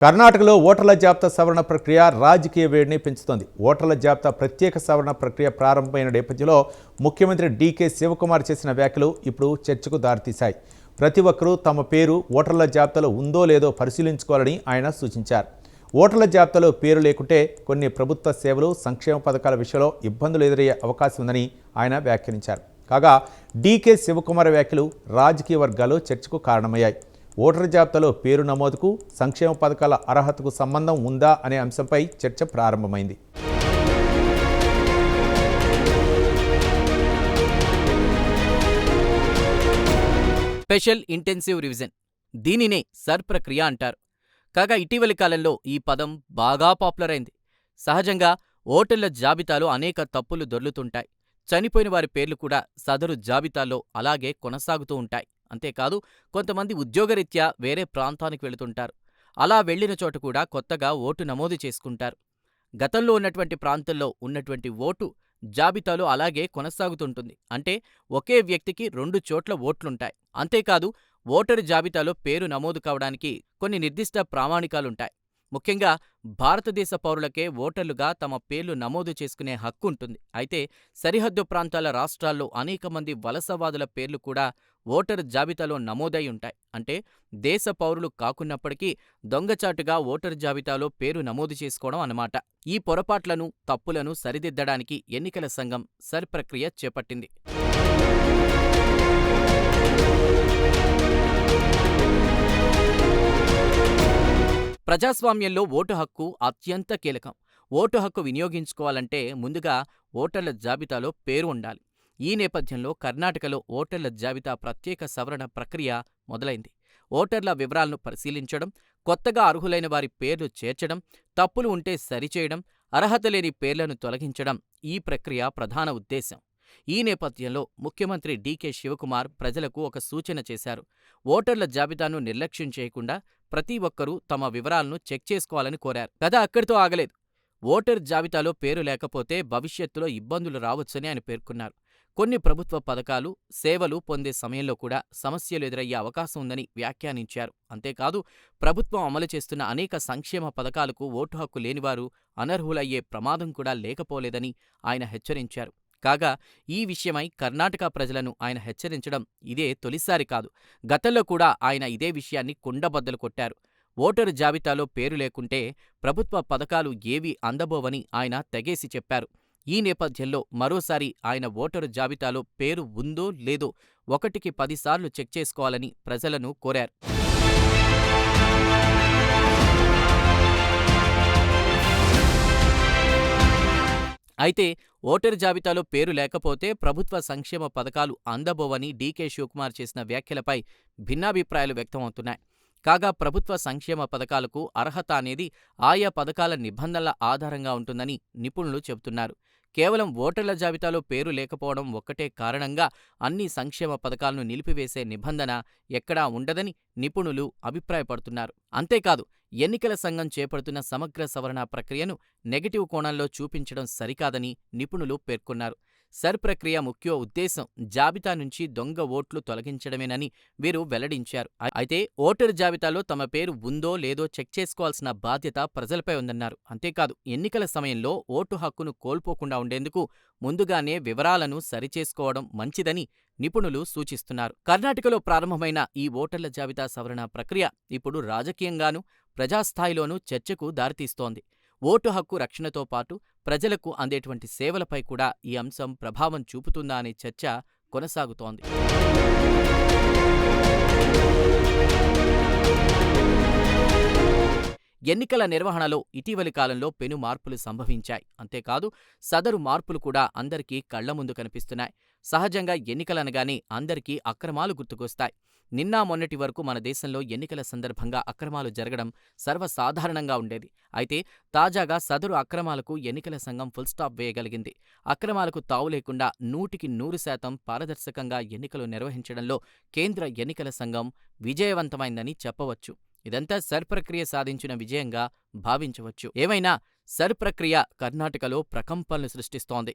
కర్ణాటకలో ఓటర్ల జాబితా సవరణ ప్రక్రియ రాజకీయ వేడిని పెంచుతోంది. ఓటర్ల జాబితా ప్రత్యేక సవరణ ప్రక్రియ ప్రారంభమైన నేపథ్యంలో ముఖ్యమంత్రి డీకే శివకుమార్ చేసిన వ్యాఖ్యలు ఇప్పుడు చర్చకు దారితీశాయి. ప్రతి ఒక్కరూ తమ పేరు ఓటర్ల జాబితాలో ఉందో లేదో పరిశీలించుకోవాలని ఆయన సూచించారు. ఓటర్ల జాబితాలో పేరు లేకుంటే కొన్ని ప్రభుత్వ సేవలు, సంక్షేమ పథకాల విషయంలో ఇబ్బందులు ఎదురయ్యే అవకాశం ఉందని ఆయన వ్యాఖ్యానించారు. కాగా డీకే శివకుమార్ వ్యాఖ్యలు రాజకీయ వర్గాల్లో చర్చకు కారణమయ్యాయి. ఓటర్ జాబితాలో పేరు నమోదుకు, సంక్షేమ పథకాల అర్హతకు సంబంధం ఉందా అనే అంశంపై చర్చ ప్రారంభమైంది. స్పెషల్ ఇంటెన్సివ్ రివిజన్, దీనినే సర్ ప్రక్రియ అంటారు. కాగా ఇటీవలి కాలంలో ఈ పదం బాగా పాపులర్ అయింది. సహజంగా ఓటర్ల జాబితాలో అనేక తప్పులు దొర్లుతుంటాయి. చనిపోయిన వారి పేర్లు కూడా సదరు జాబితాలో అలాగే కొనసాగుతూ ఉంటాయి. అంతేకాదు, కొంతమంది ఉద్యోగరీత్యా వేరే ప్రాంతానికి వెళుతుంటారు. అలా వెళ్లిన చోట కూడా కొత్తగా ఓటు నమోదు చేసుకుంటారు. గతంలో ఉన్నటువంటి ప్రాంతంలో ఉన్నటువంటి ఓటు జాబితాలో అలాగే కొనసాగుతుంటుంది. అంటే ఒకే వ్యక్తికి 2 చోట్ల ఓట్లుంటాయి. అంతేకాదు, ఓటరు జాబితాలో పేరు నమోదు కావడానికి కొన్ని నిర్దిష్ట ప్రామాణికాలుంటాయి. ముఖ్యంగా భారతదేశ పౌరులకే ఓటర్లుగా తమ పేర్లు నమోదు చేసుకునే హక్కు ఉంటుంది. అయితే సరిహద్దు ప్రాంతాల రాష్ట్రాల్లో అనేక మంది వలసవాదుల పేర్లు కూడా ఓటరు జాబితాలో నమోదై ఉంటాయి. అంటే దేశ పౌరులు కాకున్నప్పటికీ దొంగచాటుగా ఓటరు జాబితాలో పేరు నమోదు చేసుకోవడం అన్నమాట. ఈ పొరపాట్లను, తప్పులను సరిదిద్దడానికి ఎన్నికల సంఘం సర్ ప్రక్రియ చేపట్టింది. ప్రజాస్వామ్యంలో ఓటు హక్కు అత్యంత కీలకం. ఓటు హక్కు వినియోగించుకోవాలంటే ముందుగా ఓటర్ల జాబితాలో పేరు ఉండాలి. ఈ నేపథ్యంలో కర్ణాటకలో ఓటర్ల జాబితా ప్రత్యేక సవరణ ప్రక్రియ మొదలైంది. ఓటర్ల వివరాలను పరిశీలించడం, కొత్తగా అర్హులైన వారి పేర్లు చేర్చడం, తప్పులు ఉంటే సరిచేయడం, అర్హత లేని పేర్లను తొలగించడం ఈ ప్రక్రియ ప్రధాన ఉద్దేశం. ఈ నేపథ్యంలో ముఖ్యమంత్రి డీకే శివకుమార్ ప్రజలకు ఒక సూచన చేశారు. ఓటర్ల జాబితాను నిర్లక్ష్యం చేయకుండా ప్రతి ఒక్కరూ తమ వివరాలను చెక్ చేసుకోవాలని కోరారు. కథ అక్కడితో ఆగలేదు. ఓటర్ జాబితాలో పేరు లేకపోతే భవిష్యత్తులో ఇబ్బందులు రావచ్చని ఆయన పేర్కొన్నారు. కొన్ని ప్రభుత్వ పథకాలు, సేవలు పొందే సమయంలో కూడా సమస్యలు ఎదురయ్యే అవకాశం ఉందని వ్యాఖ్యానించారు. అంతేకాదు, ప్రభుత్వం అమలు చేస్తున్న అనేక సంక్షేమ పథకాలకు ఓటు హక్కు లేనివారు అనర్హులయ్యే ప్రమాదం కూడా లేకపోలేదని ఆయన హెచ్చరించారు. కాగా ఈ విషయమై కర్ణాటక ప్రజలను ఆయన హెచ్చరించడం ఇదే తొలిసారి కాదు. గతంలో కూడా ఆయన ఇదే విషయాన్ని కుండబద్దలు కొట్టారు. ఓటరు జాబితాలో పేరు లేకుంటే ప్రభుత్వ పథకాలు ఏవీ అందబోవని ఆయన తెగేసి చెప్పారు. ఈ నేపథ్యంలో మరోసారి ఆయన ఓటరు జాబితాలో పేరు ఉందో లేదో 1కి 10 సార్లు చెక్ చేసుకోవాలని ప్రజలను కోరారు. అయితే ఓటరు జాబితాలో పేరు లేకపోతే ప్రభుత్వ సంక్షేమ పథకాలు అందబోవని డీకే శివకుమార్ చేసిన వ్యాఖ్యలపై భిన్నాభిప్రాయాలు వ్యక్తమవుతున్నాయి. కాగా ప్రభుత్వ సంక్షేమ పథకాలకు అర్హత అనేది ఆయా పథకాల నిబంధనల ఆధారంగా ఉంటుందని నిపుణులు చెబుతున్నారు. కేవలం ఓటర్ల జాబితాలో పేరు లేకపోవడం ఒక్కటే కారణంగా అన్ని సంక్షేమ పథకాలను నిలిపివేసే నిబంధన ఎక్కడా ఉండదని నిపుణులు అభిప్రాయపడుతున్నారు. అంతేకాదు, ఎన్నికల సంఘం చేపడుతున్న సమగ్ర సవరణ ప్రక్రియను నెగటివ్ కోణంలో చూపించడం సరికాదని నిపుణులు పేర్కొన్నారు. సర్ ప్రక్రియ ముఖ్య ఉద్దేశం జాబితా నుంచి దొంగ ఓట్లు తొలగించడమేనని వీరు వెల్లడించారు. అయితే ఓటరు జాబితాలో తమ పేరు ఉందో లేదో చెక్ చేసుకోవాల్సిన బాధ్యత ప్రజలపై ఉందన్నారు. అంతేకాదు, ఎన్నికల సమయంలో ఓటు హక్కును కోల్పోకుండా ఉండేందుకు ముందుగానే వివరాలను సరిచేసుకోవడం మంచిదని నిపుణులు సూచిస్తున్నారు. కర్ణాటకలో ప్రారంభమైన ఈ ఓటర్ల జాబితా సవరణ ప్రక్రియ ఇప్పుడు రాజకీయంగానూ, ప్రజాస్థాయిలోనూ చర్చకు దారితీస్తోంది. ఓటు హక్కు రక్షణతో పాటు ప్రజలకు అందేటువంటి సేవలపై కూడా ఈ అంశం ప్రభావం చూపుతుందా అనే చర్చ కొనసాగుతోంది. ఎన్నికల నిర్వహణలో ఇటీవలి కాలంలో పెను మార్పులు సంభవించాయి. అంతేకాదు, సదరు మార్పులు కూడా అందరికీ కళ్ల ముందు కనిపిస్తున్నాయి. సహజంగా ఎన్నికలనగానే అందరికీ అక్రమాలు గుర్తుకొస్తాయి. నిన్న మొన్నటి వరకు మన దేశంలో ఎన్నికల సందర్భంగా అక్రమాలు జరగడం సర్వసాధారణంగా ఉండేది. అయితే తాజాగా సదరు అక్రమాలకు ఎన్నికల సంఘం ఫుల్ స్టాప్ వేయగలిగింది. అక్రమాలకు తావు లేకుండా 100కి 100% పారదర్శకంగా ఎన్నికలు నిర్వహించడంలో కేంద్ర ఎన్నికల సంఘం విజయవంతమైందని చెప్పవచ్చు. ఇదంతా సర్ ప్రక్రియ సాధించిన విజయంగా భావించవచ్చు. ఏమైనా సర్ ప్రక్రియ కర్ణాటకలో ప్రకంపనలు సృష్టిస్తోంది.